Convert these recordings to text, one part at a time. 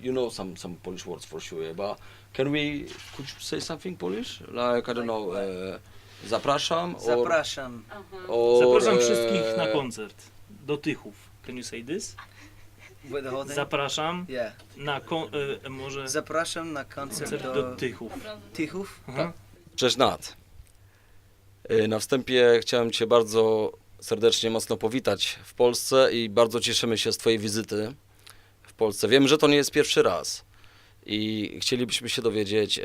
You know some Polish words for sure, but could you say something Polish? Like, I don't know, zapraszam or... Zapraszam. Zapraszam wszystkich na koncert. Do Tychów. Can you say this? With the whole thing? Zapraszam Yeah. na może Zapraszam na koncert koncert do Tychów. Tychów? Cześć Nat. Na wstępie chciałem Cię bardzo serdecznie, mocno powitać w Polsce i bardzo cieszymy się z Twojej wizyty w Polsce. Wiem, że to nie jest pierwszy raz i chcielibyśmy się dowiedzieć,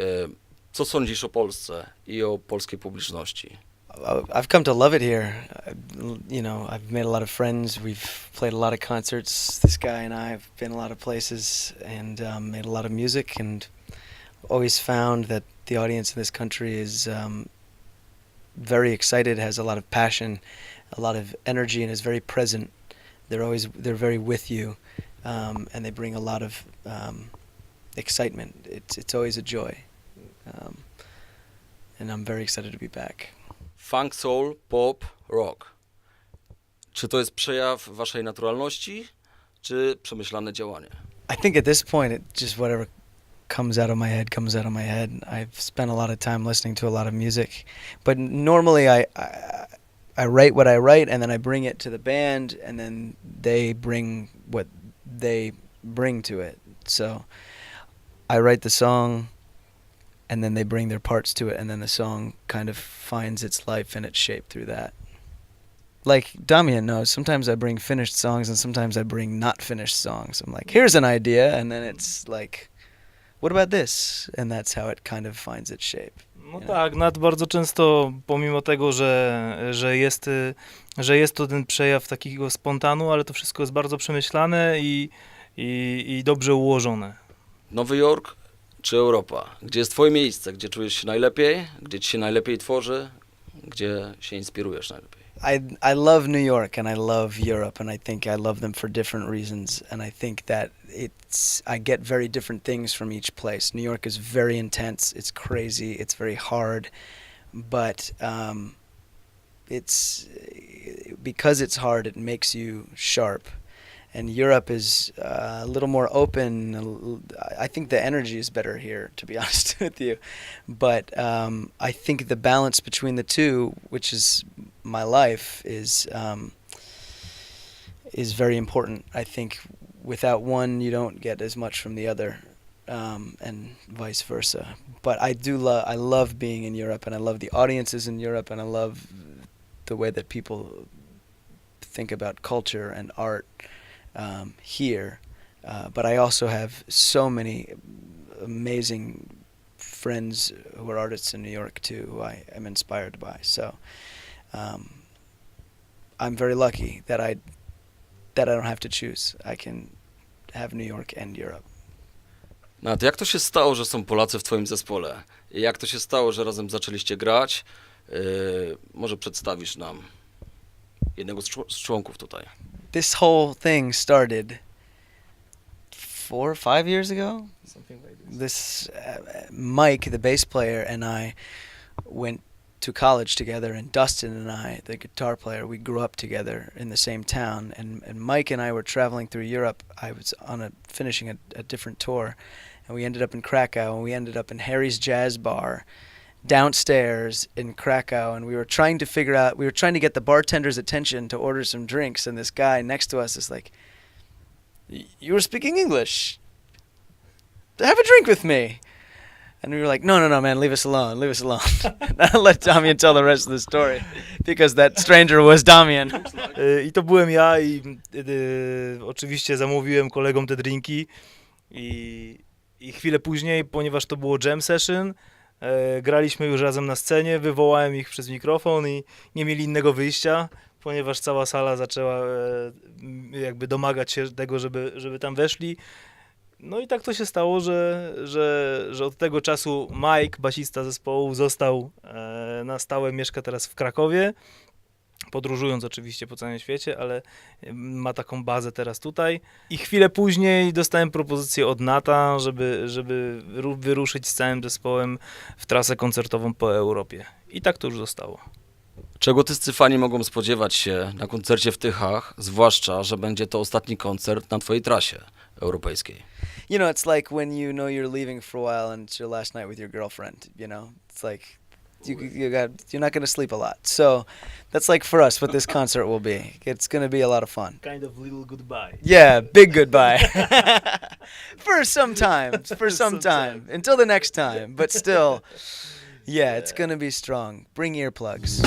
co sądzisz o Polsce i o polskiej publiczności. I've come to love it here. You know, I've made a lot of friends. We've played a lot of concerts. This guy and I have been a lot of places and made a lot of music, and always found that the audience in this country is very excited, has a lot of passion, a lot of energy, and is very present. They're very with you, and they bring a lot of excitement. It's always a joy, and I'm very excited to be back. Funk, soul, pop, rock. Czy to jest przejaw Waszej naturalności, czy przemyślane działanie? I think at this point, it just whatever comes out of my head comes out of my head. I've spent a lot of time listening to a lot of music, but normally I write what I write, and then I bring it to the band, and then they bring what they bring to it. So I write the song, and then they bring their parts to it, and then the song kind of finds its life and its shape through that. Like Damian knows, sometimes I bring finished songs, and sometimes I bring not finished songs. I'm like, here's an idea, and then it's like, what about this? And that's how it kind of finds its shape. No tak, Nat bardzo często, pomimo tego, że jest to ten przejaw takiego spontanu, ale to wszystko jest bardzo przemyślane i dobrze ułożone. Nowy Jork czy Europa? Gdzie jest Twoje miejsce? Gdzie czujesz się najlepiej? Gdzie Ci się najlepiej tworzy? Gdzie się inspirujesz najlepiej? I love New York and I love Europe, and I think I love them for different reasons, and I think that I get very different things from each place. New York is very intense, it's crazy, it's very hard, but because it's hard, it makes you sharp. And Europe is a little more open. I think the energy is better here, to be honest with you. But I think the balance between the two, which is my life, is very important. I think without one, you don't get as much from the other, and vice versa. But I love being in Europe, and I love the audiences in Europe, and I love the way that people think about culture and art. Here, but I also have so many amazing friends who are artists in New York too, who I am inspired by. So I'm very lucky that I don't have to choose. I can have New York and Europe. Nat, jak to się stało, że są Polacy w Twoim zespole? I jak to się stało, że razem zaczęliście grać? Może przedstawisz nam jednego z członków tutaj. This whole thing started 4 or 5 years ago. Something like this. This Mike, the bass player, and I went to college together, and Dustin and I, the guitar player, we grew up together in the same town. And Mike and I were traveling through Europe. I was finishing a different tour, and we ended up in Krakow, and we ended up in Harry's Jazz Bar downstairs in Krakow, and we were trying to get the bartender's attention to order some drinks, and this guy next to us is like, "You were speaking English. Have a drink with me." And we were like, no, man, leave us alone. And I'll let Damian tell the rest of the story, because that stranger was Damian. I to byłem ja i oczywiście zamówiłem kolegom te drinki i chwilę później, ponieważ to było jam session, graliśmy już razem na scenie, wywołałem ich przez mikrofon i nie mieli innego wyjścia, ponieważ cała sala zaczęła jakby domagać się tego, żeby tam weszli. No i tak to się stało, że od tego czasu Mike, basista zespołu, został na stałe, mieszka teraz w Krakowie, podróżując oczywiście po całym świecie, ale ma taką bazę teraz tutaj. I chwilę później dostałem propozycję od Nata, żeby wyruszyć z całym zespołem w trasę koncertową po Europie. I tak to już zostało. Czego tyscy fani mogą spodziewać się na koncercie w Tychach, zwłaszcza, że będzie to ostatni koncert na twojej trasie europejskiej? You know, it's like when you know you're leaving for a while and it's your last night with your girlfriend. You know, it's like you're not gonna sleep a lot. So that's like for us what this concert will be. It's gonna be a lot of fun. Kind of little goodbye. Yeah, big goodbye. For some time. For some time. Until the next time. But still, yeah, it's gonna be strong. Bring earplugs.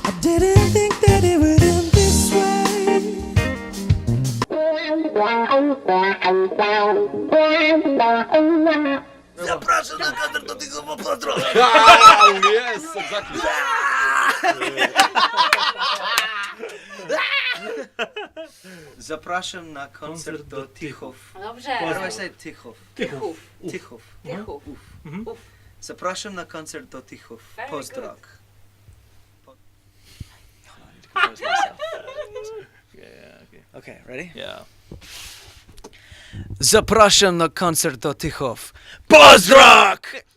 I didn't think that it would end this way. Zapraszam na koncert do Tychów Pozdro! Yes, exactly. Zapraszam na koncert do Tychów. Dobrze. How do I say Tychów? Tychów. Tychów. Tychów. Uf. Zapraszam na koncert do Tychów. Very Pozdrok. Okay, ready? Yeah. Zapraszam na koncert do Tychów. Pozdrok!